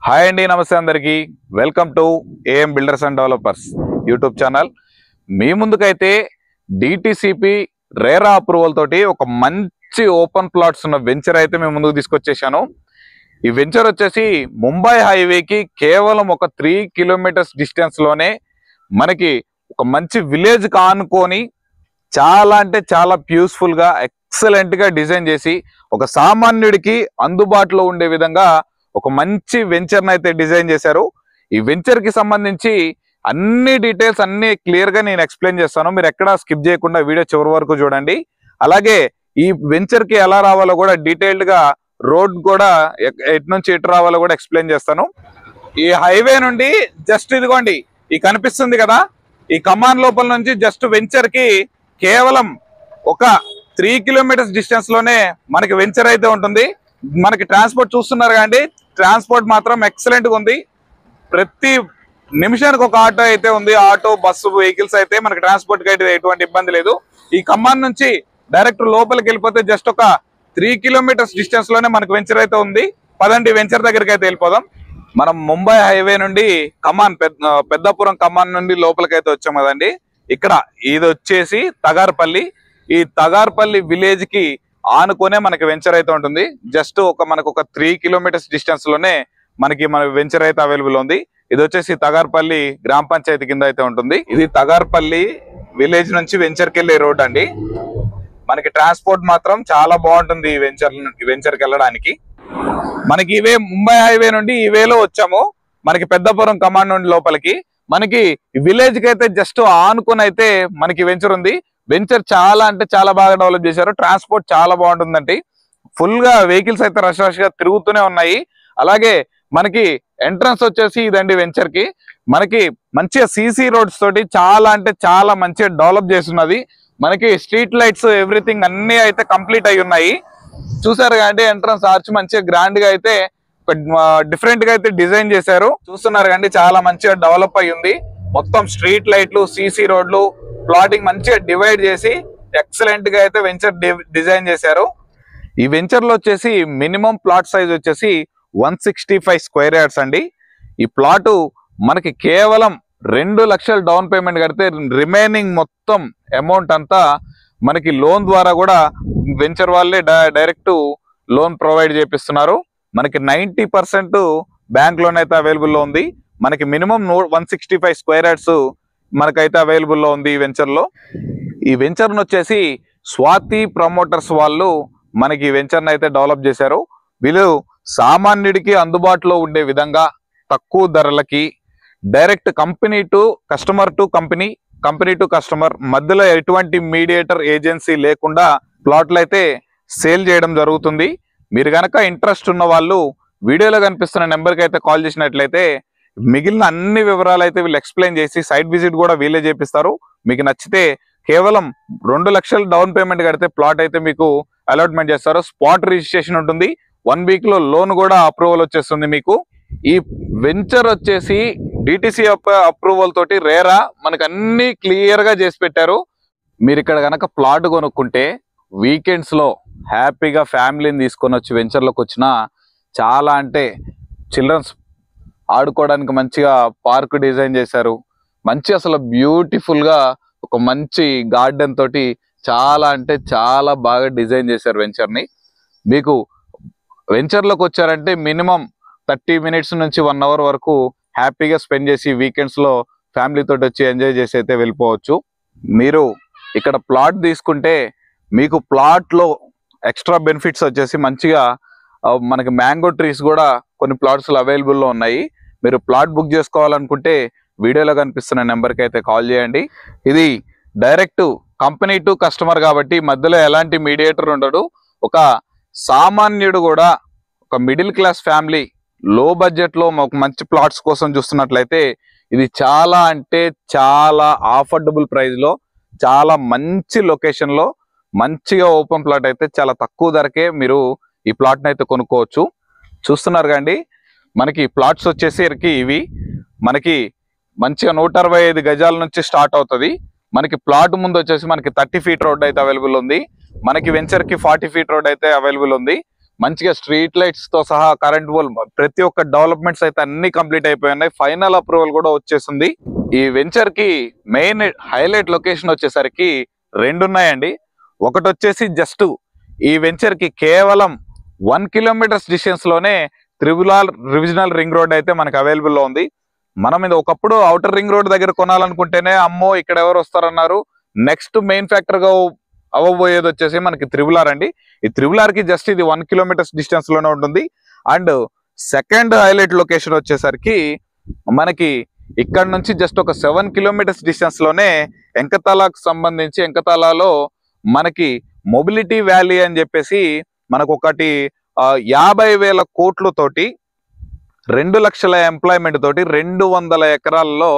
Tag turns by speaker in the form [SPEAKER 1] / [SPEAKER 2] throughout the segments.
[SPEAKER 1] Hi అండి, నమస్తే అందరికీ. Welcome to AM builders and developers YouTube channel. మీ ముందుకైతే డిటిసిపి రేరా అప్రూవల్ తోటి ఒక మంచి ఓపెన్ ప్లాట్స్ ఉన్న వెంచర్ అయితే మేము ముందుకు తీసుకొచ్చేసాను. ఈ వెంచర్ వచ్చేసి ముంబై హైవేకి కేవలం ఒక 3 కిలోమీటర్స్ డిస్టెన్స్ లోనే మనకి ఒక మంచి విలేజ్ కానుకొని చాలా అంటే చాలా ప్యూస్ఫుల్ గా ఎక్సలెంట్ గా డిజైన్ చేసి ఒక సామాన్యుడికి అందుబాటులో ఉండే విధంగా ఒక మంచి వెంచర్ అయితే డిజైన్ చేశారు. ఈ వెంచర్ కి సంబంధించి అన్ని డీటెయిల్స్ అన్ని క్లియర్ గా నేను ఎక్స్ప్లెయిన్ చేస్తాను. మీరు ఎక్కడా స్కిప్ చేయకుండా వీడియో చివరి వరకు చూడండి. అలాగే ఈ వెంచర్ కి ఎలా రావాలో కూడా డీటెయిల్డ్ గా రోడ్ కూడా ఎటు నుంచి ఎటు రావాలో కూడా ఎక్స్ప్లెయిన్ చేస్తాను. ఈ హైవే నుండి జస్ట్ ఇదిగోండి ఈ కనిపిస్తుంది కదా, ఈ కమాన్ లోపల నుంచి జస్ట్ వెంచర్ కి కేవలం ఒక 3 కిలోమీటర్స్ డిస్టెన్స్ లోనే మనకి వెంచర్ అయితే ఉంటుంది. మనకి ట్రాన్స్పోర్ట్ చూస్తున్నారు కానీ ట్రాన్స్పోర్ట్ మాత్రం ఎక్సలెంట్ గా ఉంది. ప్రతి నిమిషానికి ఒక ఆటో అయితే ఉంది. ఆటో, బస్సు, వెహికల్స్ అయితే మనకి ట్రాన్స్పోర్ట్ కి అయితే ఎటువంటి ఇబ్బంది లేదు. ఈ ఖమ్మం నుంచి డైరెక్ట్ లోపలికి వెళ్ళిపోతే జస్ట్ ఒక 3 కిలోమీటర్స్ డిస్టెన్స్ లోనే మనకు వెంచర్ అయితే ఉంది. పదండి వెంచర్ దగ్గరికి అయితే వెళ్ళిపోదాం. మనం ముంబై హైవే నుండి ఖమ్మం పెద్దపురం ఖమ్మం నుండి లోపలికి అయితే వచ్చాం కదండి. ఇక్కడ ఇది వచ్చేసి తగార్పల్లి. ఈ తగార్పల్లి విలేజ్ కి ఆనుకునే మనకి వెంచర్ అయితే ఉంటుంది. జస్ట్ మనకు ఒక 3 కిలోమీటర్స్ డిస్టెన్స్ లోనే మన వెంచర్ అయితే అవైలబుల్ ఉంది. ఇది వచ్చేసి తగార్పల్లి గ్రామ పంచాయతీ కింద అయితే ఉంటుంది. ఇది తగార్పల్లి విలేజ్ నుంచి వెంచర్ కి వెళ్ళే రోడ్ అండి. మనకి ట్రాన్స్పోర్ట్ మాత్రం చాలా బాగుంటుంది ఈ వెంచర్ కి వెళ్ళడానికి. మనకి ఇవే ముంబై హైవే నుండి ఈ వేలో వచ్చాము. మనకి పెద్దపురం కమాండ్ నుండి లోపలికి మనకి విలేజ్ కి అయితే జస్ట్ ఆనుకుని అయితే మనకి వెంచర్ ఉంది. వెంచర్ చాలా అంటే చాలా బాగా డెవలప్ చేశారు. ట్రాన్స్పోర్ట్ చాలా బాగుంటుందండి. ఫుల్ గా వెహికల్స్ అయితే రష్ గా తిరుగుతూనే ఉన్నాయి. అలాగే మనకి ఎంట్రన్స్ వచ్చేసి ఇదండి వెంచర్ కి. మనకి మంచిగా సీసీ రోడ్స్ తోటి చాలా అంటే చాలా మంచిగా డెవలప్ చేస్తున్నది. మనకి స్ట్రీట్ లైట్స్ ఎవ్రీథింగ్ అన్ని అయితే కంప్లీట్ అయి ఉన్నాయి. చూసారు కంటే ఎంట్రన్స్ ఆర్చ్ మంచిగా గ్రాండ్ గా అయితే డిఫరెంట్ గా అయితే డిజైన్ చేశారు. చూస్తున్నారు కండి చాలా మంచిగా డెవలప్ అయి ఉంది. మొత్తం స్ట్రీట్ లైట్లు, సీసీ రోడ్లు, ప్లాటింగ్ మంచిగా డివైడ్ చేసి ఎక్సలెంట్ గా అయితే వెంచర్ డిజైన్ చేశారు. ఈ వెంచర్ లో వచ్చేసి మినిమం ప్లాట్ సైజ్ వచ్చేసి 165 స్క్వేర్ యార్డ్స్ అండి. ఈ ప్లాట్ మనకి కేవలం 2 లక్షలు డౌన్ పేమెంట్ కడితే రిమైనింగ్ మొత్తం అమౌంట్ అంతా మనకి లోన్ ద్వారా కూడా వెంచర్ వాళ్ళే డైరెక్ట్ లోన్ ప్రొవైడ్ చేపిస్తున్నారు. మనకి 90% బ్యాంక్ లోన్ అయితే అవైలబుల్ లో ఉంది. మనకి మినిమం 165 స్క్వేర్ యార్డ్స్ మనకైతే అవైలబుల్ లో ఉంది ఈ వెంచర్ లో. ఈ వెంచర్ ను వచ్చేసి స్వాతి ప్రమోటర్స్ వాళ్ళు మనకి ఈ వెంచర్ ని అయితే డెవలప్ చేశారు. వీళ్ళు సామాన్యుడికి అందుబాటులో ఉండే విధంగా తక్కువ ధరలకి direct company to customer to company, company to customer మధ్యలో ఎటువంటి మీడియేటర్ ఏజెన్సీ లేకుండా ప్లాట్లు అయితే సేల్ చేయడం జరుగుతుంది. మీరు కనుక ఇంట్రెస్ట్ ఉన్న వాళ్ళు వీడియోలో కనిపిస్తున్న నెంబర్కి అయితే కాల్ చేసినట్లయితే మిగిలిన అన్ని వివరాలు అయితే వీళ్ళు ఎక్స్ప్లెయిన్ చేసి సైట్ విజిట్ కూడా వీళ్ళే చేపిస్తారు. మీకు నచ్చితే కేవలం 2 లక్షలు డౌన్ పేమెంట్ కడితే ప్లాట్ అయితే మీకు అలాట్మెంట్ చేస్తారు. స్పాట్ రిజిస్ట్రేషన్ ఉంటుంది. 1 వీక్ లో లోన్ కూడా అప్రూవల్ వచ్చేస్తుంది మీకు. ఈ వెంచర్ వచ్చేసి డిటిసి అప్రూవల్ తోటి రేరా మనకు అన్ని క్లియర్ గా చేసి పెట్టారు. మీరు ఇక్కడ కనుక ప్లాట్ కొనుక్కుంటే వీకెండ్స్ లో హ్యాపీగా ఫ్యామిలీని తీసుకొని వచ్చి వెంచర్ లోకి వచ్చిన చాలా అంటే చిల్డ్రన్స్ ఆడుకోవడానికి మంచిగా పార్క్ డిజైన్ చేశారు. మంచి అసలు బ్యూటిఫుల్ గా ఒక మంచి గార్డెన్ తోటి చాలా అంటే చాలా బాగా డిజైన్ చేశారు వెంచర్ ని. మీకు వెంచర్ లోకి వచ్చారంటే మినిమం 30 మినిట్స్ నుంచి 1 అవర్ వరకు హ్యాపీగా స్పెండ్ చేసి వీకెండ్స్ లో ఫ్యామిలీ తోటి వచ్చి ఎంజాయ్ చేసి అయితే వెళ్ళిపోవచ్చు. మీరు ఇక్కడ ప్లాట్ తీసుకుంటే మీకు ప్లాట్ లో ఎక్స్ట్రా బెనిఫిట్స్ వచ్చేసి మంచిగా మనకి మ్యాంగో ట్రీస్ కూడా కొన్ని ప్లాట్స్ అవైలబుల్ లో ఉన్నాయి. మీరు ప్లాట్ బుక్ చేసుకోవాలనుకుంటే వీడియోలో కనిపిస్తున్న నెంబర్కి అయితే కాల్ చేయండి. ఇది డైరెక్ట్ కంపెనీ టు కస్టమర్ కాబట్టి మధ్యలో ఎలాంటి మీడియేటర్ ఉండడు. ఒక సామాన్యుడు కూడా ఒక మిడిల్ క్లాస్ ఫ్యామిలీ లో బడ్జెట్ లో ఒక మంచి ప్లాట్స్ కోసం చూస్తున్నట్లయితే ఇది చాలా అంటే చాలా అఫోర్డబుల్ ప్రైస్ లో చాలా మంచి లొకేషన్ లో మంచిగా ఓపెన్ ప్లాట్ అయితే చాలా తక్కువ ధరకే మీరు ఈ ప్లాట్ ని అయితే కొనుక్కోవచ్చు. చూస్తున్నారు కండి మనకి ప్లాట్స్ వచ్చేసరికి ఇవి మనకి మంచిగా 165 గజాల నుంచి స్టార్ట్ అవుతుంది. మనకి ప్లాట్ ముందు వచ్చేసి మనకి 30 ఫీట్ రోడ్ అయితే అవైలబుల్ ఉంది. మనకి వెంచర్ కి 40 ఫీట్ రోడ్ అయితే అవైలబుల్ ఉంది. మంచిగా స్ట్రీట్ లైట్స్ తో సహా కరెంట్ పోల్ ప్రతి ఒక్క డెవలప్మెంట్స్ అయితే అన్ని కంప్లీట్ అయిపోయి ఫైనల్ అప్రూవల్ కూడా వచ్చేసింది. ఈ వెంచర్ కి మెయిన్ హైలైట్ లొకేషన్ వచ్చేసరికి రెండు ఉన్నాయండి. ఒకటి వచ్చేసి జస్ట్ ఈ వెంచర్ కి కేవలం 1 కిలోమీటర్స్ డిస్టెన్స్ లోనే త్రిబుల్ రివిజనల్ రింగ్ రోడ్ అయితే మనకు అవైలబుల్ లో ఉంది. మనం ఇది ఒకప్పుడు అవుటర్ రింగ్ రోడ్ దగ్గర కొనాలనుకుంటేనే అమ్మో ఇక్కడ ఎవరు వస్తారన్నారు. నెక్స్ట్ మెయిన్ ఫ్యాక్టర్ గా అవ్వబోయేది వచ్చేసి మనకి త్రిబుల్ అండి. ఈ త్రిబుల్ కి జస్ట్ ఇది 1 కిలోమీటర్స్ డిస్టెన్స్ లోనే ఉంటుంది. అండ్ సెకండ్ హైలైట్ లొకేషన్ వచ్చేసరికి మనకి ఇక్కడ నుంచి జస్ట్ ఒక 7 కిలోమీటర్స్ డిస్టెన్స్ లోనే ఎంకతాలాకు సంబంధించి ఎంకతాలాలో మనకి మొబిలిటీ వ్యాలీ అని చెప్పేసి మనకు ఒకటి 50,000 కోట్లతోటి 2 లక్షల ఎంప్లాయ్మెంట్ తోటి 200 ఎకరాల్లో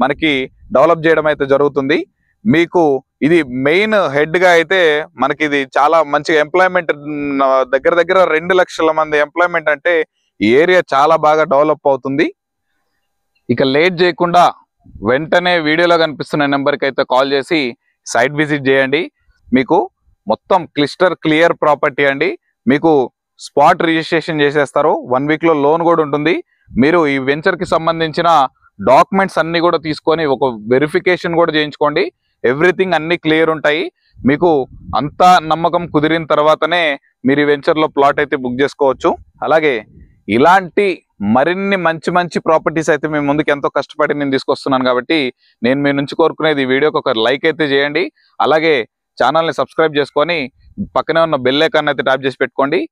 [SPEAKER 1] మనకి డెవలప్ చేయడం అయితే జరుగుతుంది. మీకు ఇది మెయిన్ హెడ్ గా అయితే మనకి ఇది చాలా మంచి ఎంప్లాయ్మెంట్ దగ్గర దగ్గర 2 లక్షల మంది ఎంప్లాయ్మెంట్ అంటే ఈ ఏరియా చాలా బాగా డెవలప్ అవుతుంది. ఇక లేట్ చేయకుండా వెంటనే వీడియోలో కనిపిస్తున్న నెంబర్కి అయితే కాల్ చేసి సైట్ విజిట్ చేయండి. మీకు మొత్తం క్లియర్ ప్రాపర్టీ అండి. మీకు స్పాట్ రిజిస్ట్రేషన్ చేసేస్తారు. 1 వీక్ లో లోన్ కూడా ఉంటుంది. మీరు ఈ వెంచర్ కి సంబంధించిన డాక్యుమెంట్స్ అన్ని కూడా తీసుకొని ఒక వెరిఫికేషన్ కూడా చేయించుకోండి. ఎవ్రీథింగ్ అన్ని క్లియర్ ఉంటాయి. మీకు అంతా నమ్మకం కుదిరిన తర్వాతనే మీరు ఈ వెంచర్ లో ప్లాట్ అయితే బుక్ చేసుకోవచ్చు. అలాగే ఇలాంటి మరిన్ని మంచి ప్రాపర్టీస్ అయితే మీ ముందుకు ఎంతో కష్టపడి నేను తీసుకొస్తున్నాను కాబట్టి నేను మీ నుంచి కోరుకునేది ఈ వీడియోకి ఒక లైక్ అయితే చేయండి. అలాగే ఛానల్ని సబ్స్క్రైబ్ చేసుకొని పక్కనే ఉన్న బెల్ ఐకాన్ అయితే ట్యాప్ చేసి పెట్టుకోండి.